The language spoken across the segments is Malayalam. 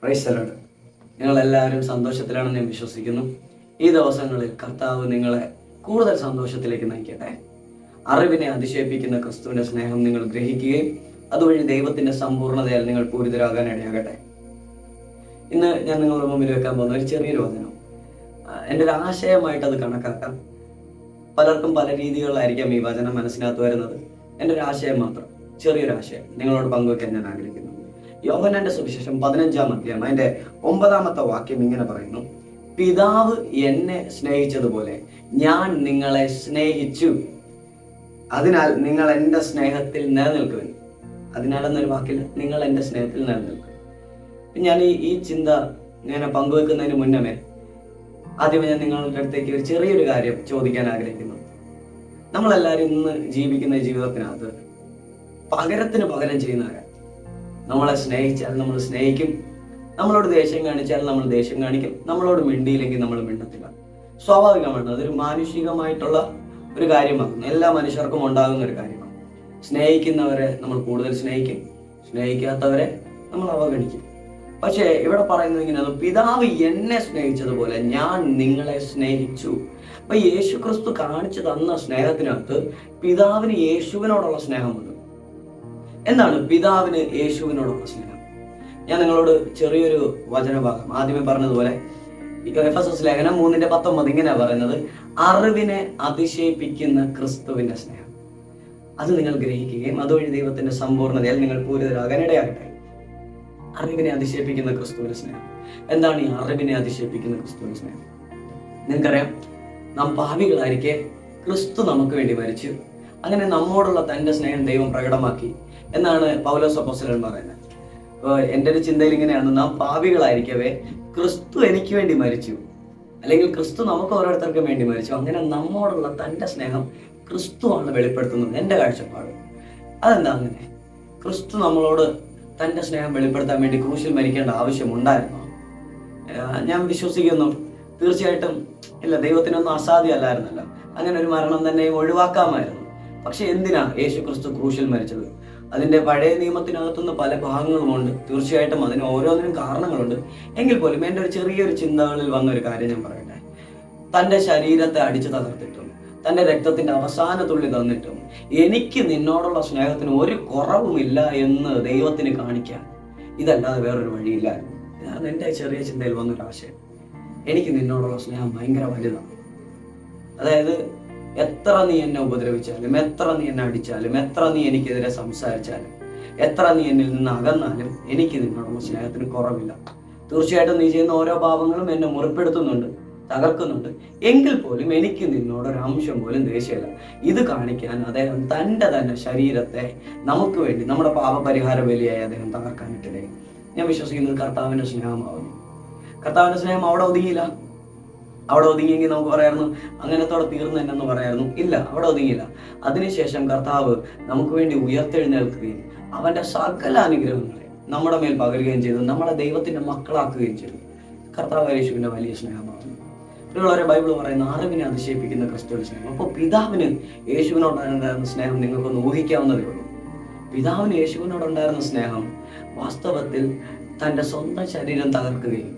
Praise the Lord. നിങ്ങളെല്ലാവരും സന്തോഷത്തിലാണെന്ന് ഞാൻ വിശ്വസിക്കുന്നു. ഈ ദിവസങ്ങളിൽ കർത്താവ് നിങ്ങളെ കൂടുതൽ സന്തോഷത്തിലേക്ക് നയിക്കട്ടെ. അറിവിനെ അതിശയിപ്പിക്കുന്ന ക്രിസ്തുവിന്റെ സ്നേഹം നിങ്ങൾ ഗ്രഹിക്കുകയും അതുവഴി ദൈവത്തിന്റെ സമ്പൂർണ്ണതയാൽ നിങ്ങൾ പൂരിതരാകാൻ ഇടയാകട്ടെ. ഇന്ന് ഞാൻ നിങ്ങളുടെ മുമ്പിൽ വെക്കാൻ പോകുന്ന ഒരു ചെറിയൊരു വചനം, എൻ്റെ ഒരു ആശയമായിട്ട് അത് കണക്കാക്കാം. പലർക്കും പല രീതികളിലായിരിക്കാം ഈ വചനം മനസ്സിനകത്ത് വരുന്നത്. എൻ്റെ ഒരു ആശയം മാത്രം, ചെറിയൊരു ആശയം നിങ്ങളോട് പങ്കുവെക്കാൻ ഞാൻ ആഗ്രഹിക്കുന്നു. യോഹന്നാന്റെ സുവിശേഷം 15-ാം അധ്യായം അതിന്റെ 9-ാമത്തെ വാക്യം ഇങ്ങനെ പറയുന്നു: പിതാവ് എന്നെ സ്നേഹിച്ചതുപോലെ ഞാൻ നിങ്ങളെ സ്നേഹിച്ചു, അതിനാൽ നിങ്ങൾ എൻ്റെ സ്നേഹത്തിൽ നിലനിൽക്കുവിൻ. അതിനാൽ എന്നൊരു വാക്കില്ല, നിങ്ങൾ എൻ്റെ സ്നേഹത്തിൽ നിലനിൽക്കും. ഞാൻ ഈ ചിന്ത ഞാൻ പങ്കുവെക്കുന്നതിന് മുന്നമേ ആദ്യമേ ഞാൻ നിങ്ങളുടെ അടുത്തേക്ക് ഒരു ചെറിയൊരു കാര്യം ചോദിക്കാൻ ആഗ്രഹിക്കുന്നു. നമ്മളെല്ലാവരും ഇന്ന് ജീവിക്കുന്ന ജീവിതത്തിനകത്ത് പകരത്തിന് പകരം ചെയ്യുന്നവരാണ്. നമ്മളെ സ്നേഹിച്ചാൽ നമ്മൾ സ്നേഹിക്കും, നമ്മളോട് ദേഷ്യം കാണിച്ചാൽ നമ്മൾ ദേഷ്യം കാണിക്കും, നമ്മളോട് മിണ്ടിയില്ലെങ്കിൽ നമ്മൾ മിണ്ടത്തില്ല. സ്വാഭാവികമാണ്, അതൊരു മാനുഷികമായിട്ടുള്ള ഒരു കാര്യമാണ്, എല്ലാ മനുഷ്യർക്കും ഉണ്ടാകുന്ന ഒരു കാര്യമാണ്. സ്നേഹിക്കുന്നവരെ നമ്മൾ കൂടുതൽ സ്നേഹിക്കും, സ്നേഹിക്കാത്തവരെ നമ്മൾ അവഗണിക്കും. പക്ഷേ ഇവിടെ പറയുന്നത് ഇങ്ങനെയാണ്: പിതാവ് എന്നെ സ്നേഹിച്ചതുപോലെ ഞാൻ നിങ്ങളെ സ്നേഹിച്ചു. അപ്പൊ യേശു ക്രിസ്തു കാണിച്ചു തന്ന സ്നേഹത്തിനകത്ത് പിതാവിന് യേശുവിനോടുള്ള സ്നേഹമുണ്ട്. എന്താണ് പിതാവിന് യേശുവിനോടുള്ള സ്നേഹം? ഞാൻ നിങ്ങളോട് ചെറിയൊരു വചനഭാഗം ആദ്യമേ പറഞ്ഞതുപോലെ എഫെസസ് ലേഖനം 3:19 ഇങ്ങനെയാ പറയുന്നത്: അറിവിനെ അതിശയിപ്പിക്കുന്ന ക്രിസ്തുവിന്റെ സ്നേഹം. അത് നിങ്ങൾ ഗ്രഹിക്കുകയും അതുവഴി ദൈവത്തിന്റെ സമ്പൂർണ്ണതയാൽ നിങ്ങൾ പൂരിതരാകാൻ ഇടയാകട്ടെ. അറിവിനെ അതിശയിപ്പിക്കുന്ന ക്രിസ്തുവിന്റെ സ്നേഹം. എന്താണ് ഈ അറിവിനെ അതിശയിപ്പിക്കുന്ന ക്രിസ്തുവിന്റെ സ്നേഹം? നിങ്ങൾക്കറിയാം, നാം പാപികളായിരിക്കെ ക്രിസ്തു നമുക്ക് വേണ്ടി മരിച്ചു. അങ്ങനെ നമ്മോടുള്ള തന്റെ സ്നേഹം ദൈവം പ്രകടമാക്കി എന്നാണ് പൗലോസ് അപ്പോസ്തലൻ പറയുന്നത്. എൻ്റെ ഒരു ചിന്തയിൽ ഇങ്ങനെയാണ്: നാം പാപികളായിരിക്കവേ ക്രിസ്തു എനിക്ക് വേണ്ടി മരിച്ചു, അല്ലെങ്കിൽ ക്രിസ്തു നമുക്ക് ഓരോരുത്തർക്കും വേണ്ടി മരിച്ചു. അങ്ങനെ നമ്മോടുള്ള തന്റെ സ്നേഹം ക്രിസ്തുവാണ് വെളിപ്പെടുത്തുന്നത്. എൻ്റെ കാഴ്ചപ്പാട് അതെന്താ അങ്ങനെ? ക്രിസ്തു നമ്മളോട് തന്റെ സ്നേഹം വെളിപ്പെടുത്താൻ വേണ്ടി ക്രൂശിൽ മരിക്കേണ്ട ആവശ്യമുണ്ടായിരുന്നോ? ഞാൻ വിശ്വസിക്കുന്നു തീർച്ചയായിട്ടും ഇല്ല. ദൈവത്തിനൊന്നും അസാധ്യമല്ലായിരുന്നല്ലോ, അങ്ങനെ ഒരു മരണം തന്നെ ഒഴിവാക്കാമായിരുന്നു. പക്ഷെ എന്തിനാ യേശു ക്രിസ്തു ക്രൂശിൽ മരിച്ചത്? അതിന്റെ പഴയ നിയമത്തിനകത്തുനിന്ന് പല ഭാഗങ്ങളുമുണ്ട്. തീർച്ചയായിട്ടും അതിന് ഓരോന്നിനും കാരണങ്ങളുണ്ട്. എങ്കിൽ പോലും എൻ്റെ ഒരു ചെറിയൊരു ചിന്തകളിൽ വന്നൊരു കാര്യം ഞാൻ പറയട്ടെ. തന്റെ ശരീരത്തെ അടിച്ചു തകർത്തിട്ടും തന്റെ രക്തത്തിന്റെ അവസാന തുള്ളി തന്നിട്ടും എനിക്ക് നിന്നോടുള്ള സ്നേഹത്തിന് ഒരു കുറവുമില്ല എന്ന് ദൈവത്തിന് കാണിക്കാൻ ഇതല്ലാതെ വേറൊരു വഴിയില്ലായിരുന്നു. ഇതാണ് എൻ്റെ ചെറിയ ചിന്തയിൽ വന്നൊരു ആശയം. എനിക്ക് നിന്നോടുള്ള സ്നേഹം ഭയങ്കര വലുതാണ്. അതായത് എത്ര നീ എന്നെ ഉപദ്രവിച്ചാലും, എത്ര നീ എന്നെ അടിച്ചാലും, എത്ര നീ എനിക്കെതിരെ സംസാരിച്ചാലും, എത്ര നീ എന്നിൽ നിന്ന് അകന്നാലും എനിക്ക് നിന്നോടുള്ള സ്നേഹത്തിന് കുറവില്ല. തീർച്ചയായിട്ടും നീ ചെയ്യുന്ന ഓരോ പാപങ്ങളും എന്നെ മുറിപ്പെടുത്തുന്നുണ്ട്, തകർക്കുന്നുണ്ട്. എങ്കിൽ പോലും എനിക്ക് നിന്നോടൊരു അംശം പോലും ദേഷ്യമില്ല. ഇത് കാണിക്കാൻ അദ്ദേഹം തൻ്റെ തന്നെ ശരീരത്തെ നമുക്ക് വേണ്ടി, നമ്മുടെ പാപപരിഹാര ബലിയായി അദ്ദേഹം തകർക്കാനിട്ടില്ലേ. ഞാൻ വിശ്വസിക്കുന്നത് കർത്താവിൻ്റെ സ്നേഹമാവുന്നു. കർത്താവിൻ്റെ സ്നേഹം അവിടെ ഒതുങ്ങിയില്ല. അവിടെ ഒതുങ്ങിയെങ്കിൽ നമുക്ക് പറയായിരുന്നു അങ്ങനത്തോടെ തീർന്നു എന്നു പറയായിരുന്നു. ഇല്ല, അവിടെ ഒതുങ്ങിയില്ല. അതിനുശേഷം കർത്താവ് നമുക്ക് വേണ്ടി ഉയർത്തെഴുന്നേൽക്കുകയും അവന്റെ സകല അനുഗ്രഹങ്ങളെ നമ്മുടെ മേൽ പകരുകയും ചെയ്തു, നമ്മളെ ദൈവത്തിന്റെ മക്കളാക്കുകയും ചെയ്തു. കർത്താവ് യേശുവിന്റെ വലിയ സ്നേഹമാകുന്നു. ഇവരുടെ ബൈബിൾ പറയുന്ന അറിവിനെ അതിശയിപ്പിക്കുന്ന ക്രിസ്തുവിന്റെ സ്നേഹം. അപ്പോൾ പിതാവിന് യേശുവിനോടുണ്ടായിരുന്ന സ്നേഹം നിങ്ങൾക്കൊന്ന് ഊഹിക്കാവുന്നതേ ഉള്ളൂ. പിതാവിന് യേശുവിനോടുണ്ടായിരുന്ന സ്നേഹം വാസ്തവത്തിൽ തന്റെ സ്വന്തം ശരീരം തകർക്കുകയും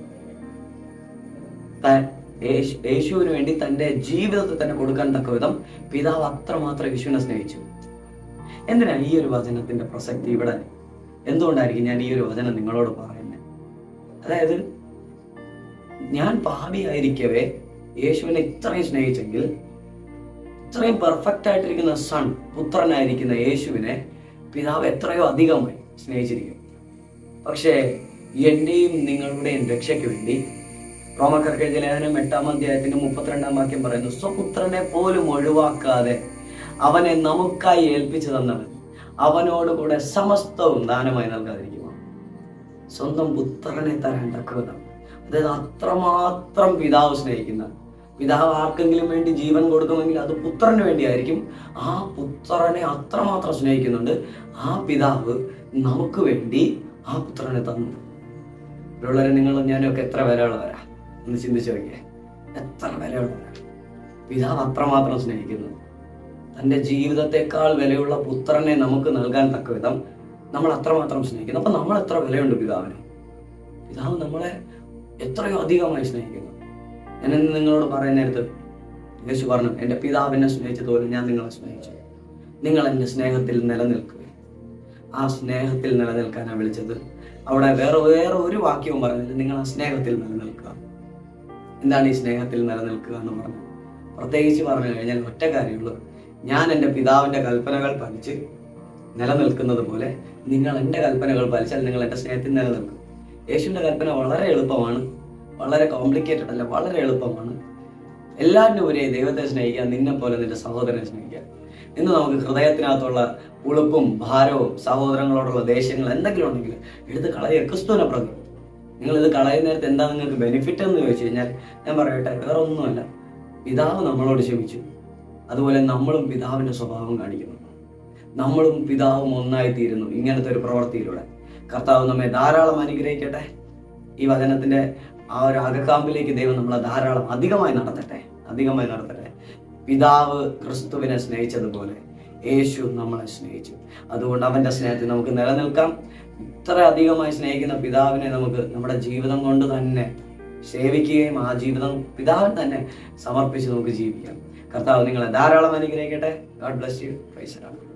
യേശുവിന് വേണ്ടി തന്റെ ജീവിതത്തെ തന്നെ കൊടുക്കാൻ തക്ക വിധം പിതാവ് അത്രമാത്രം യേശുവിനെ സ്നേഹിച്ചു. എന്തിനാ ഈ ഒരു വചനത്തിന്റെ പ്രസക്തി ഇവിടെ? എന്തുകൊണ്ടായിരിക്കും ഞാൻ ഈ ഒരു വചനം നിങ്ങളോട് പറയുന്നത്? അതായത് ഞാൻ പാപിയായിരിക്കവേ യേശുവിനെ ഇത്രയും സ്നേഹിച്ചെങ്കിൽ, ഇത്രയും പെർഫെക്റ്റ് ആയിട്ടിരിക്കുന്ന സൺ, പുത്രനായിരിക്കുന്ന യേശുവിനെ പിതാവ് എത്രയോ അധികമായി സ്നേഹിച്ചിരിക്കും. പക്ഷേ എന്റെയും നിങ്ങളുടെയും രക്ഷയ്ക്ക് വേണ്ടി റോമക്കാർക്ക് എഴുതിയ ലേഖനം 8-ാം അധ്യായത്തിന്റെ 32-ാം വാക്യം പറയുന്നു: സ്വപുത്രനെ പോലും ഒഴിവാക്കാതെ അവനെ നമുക്കായി ഏൽപ്പിച്ചു തന്നവൻ അവനോടുകൂടെ സമസ്തവും ദാനമായി നൽകാതിരിക്കുമോ? സ്വന്തം പുത്രനെ തരാൻ തക്കവിധം, അതായത് അത്രമാത്രം പിതാവ് സ്നേഹിക്കുന്ന, പിതാവ് ആർക്കെങ്കിലും വേണ്ടി ജീവൻ കൊടുക്കുമെങ്കിൽ അത് പുത്രന് വേണ്ടിയായിരിക്കും. ആ പുത്രനെ അത്രമാത്രം സ്നേഹിക്കുന്നുണ്ട്. ആ പിതാവ് നമുക്ക് വേണ്ടി ആ പുത്രനെ തന്നു. ഇവിടെയുള്ളവരെ നിങ്ങളും ഞാനൊക്കെ എത്ര വിലയുള്ളവരാ ഒന്ന് ചിന്തിച്ചു നോക്കിയേ. എത്ര വിലയുള്ളവരാ! പിതാവ് അത്രമാത്രം സ്നേഹിക്കുന്നു. തൻ്റെ ജീവിതത്തെക്കാൾ വിലയുള്ള പുത്രനെ നമുക്ക് നൽകാൻ തക്ക വിധം നമ്മൾ അത്രമാത്രം സ്നേഹിക്കുന്നു. അപ്പൊ നമ്മൾ എത്ര വിലയുണ്ട് പിതാവിന്? പിതാവ് നമ്മളെ എത്രയോ അധികമായി സ്നേഹിക്കുന്നു. ഞാൻ ഇന്ന് നിങ്ങളോട് പറയുന്ന നേരത്ത് യേശു പറഞ്ഞു, എൻ്റെ പിതാവ് എന്നെ സ്നേഹിച്ചതുപോലെ ഞാൻ നിങ്ങളെ സ്നേഹിച്ചു, നിങ്ങൾ എൻ്റെ സ്നേഹത്തിൽ നിലനിൽക്കുക. ആ സ്നേഹത്തിൽ നിലനിൽക്കാനാണ് വിളിച്ചത്. അവിടെ വേറെ ഒരു വാക്യവും പറഞ്ഞില്ല, നിങ്ങൾ ആ സ്നേഹത്തിൽ നിലനിൽക്കുക. എന്താണ് ഈ സ്നേഹത്തിൽ നിലനിൽക്കുക എന്ന് പറഞ്ഞു? പ്രത്യേകിച്ച് പറഞ്ഞു കഴിഞ്ഞാൽ ഒറ്റ കാര്യമുള്ളൂ, ഞാൻ എൻ്റെ പിതാവിൻ്റെ കൽപ്പനകൾ പാലിച്ച് നിലനിൽക്കുന്നത് പോലെ നിങ്ങൾ എൻ്റെ കൽപ്പനകൾ പാലിച്ചാൽ നിങ്ങൾ എൻ്റെ സ്നേഹത്തിൽ നിലനിൽക്കും. യേശുവിൻ്റെ കൽപ്പന വളരെ എളുപ്പമാണ്, വളരെ കോംപ്ലിക്കേറ്റഡ് അല്ല, വളരെ എളുപ്പമാണ്. എല്ലാറ്റിനും ഉപരി ദൈവത്തെ സ്നേഹിക്കുക, നിന്നെ പോലെ നിന്റെ സഹോദരനെ സ്നേഹിക്കുക. ഇന്ന് നമുക്ക് ഹൃദയത്തിനകത്തുള്ള ഉളുപ്പും ഭാരവും സഹോദരങ്ങളോടുള്ള ദേഷ്യങ്ങൾ എന്തെങ്കിലും ഉണ്ടെങ്കിൽ എടുത്ത് കളയുക, ക്രിസ്തുവിനെ പ്രതി. നിങ്ങളിത് കളയുന്ന നേരത്ത് എന്താ നിങ്ങൾക്ക് ബെനിഫിറ്റ് എന്ന് ചോദിച്ചു കഴിഞ്ഞാൽ ഞാൻ പറയട്ടെ, വേറെ ഒന്നുമല്ല, പിതാവ് നമ്മളോട് ക്ഷമിച്ചു, അതുപോലെ നമ്മളും പിതാവിൻ്റെ സ്വഭാവം കാണിക്കുന്നു. നമ്മളും പിതാവും ഒന്നായിത്തീരുന്നു ഇങ്ങനത്തെ ഒരു പ്രവൃത്തിയിലൂടെ. കർത്താവ് നമ്മെ ധാരാളം അനുഗ്രഹിക്കട്ടെ. ഈ വചനത്തിന്റെ ആ ഒരു അകക്കാമ്പിലേക്ക് ദൈവം നമ്മളെ ധാരാളം അധികമായി നടത്തട്ടെ. പിതാവ് ക്രിസ്തുവിനെ സ്നേഹിച്ചതുപോലെ യേശു നമ്മളെ സ്നേഹിച്ചു. അതുകൊണ്ട് അവന്റെ സ്നേഹത്തിൽ നമുക്ക് നിലനിൽക്കാം. ഇത്ര അധികമായി സ്നേഹിക്കുന്ന പിതാവിനെ നമുക്ക് നമ്മുടെ ജീവിതം കൊണ്ട് തന്നെ സേവിക്കുകയും ആ ജീവിതം പിതാവിന് തന്നെ സമർപ്പിച്ച് നമുക്ക് ജീവിക്കാം. കർത്താവ് നിങ്ങളെ ധാരാളം അനുഗ്രഹിക്കട്ടെ. God bless you. Praise the Lord.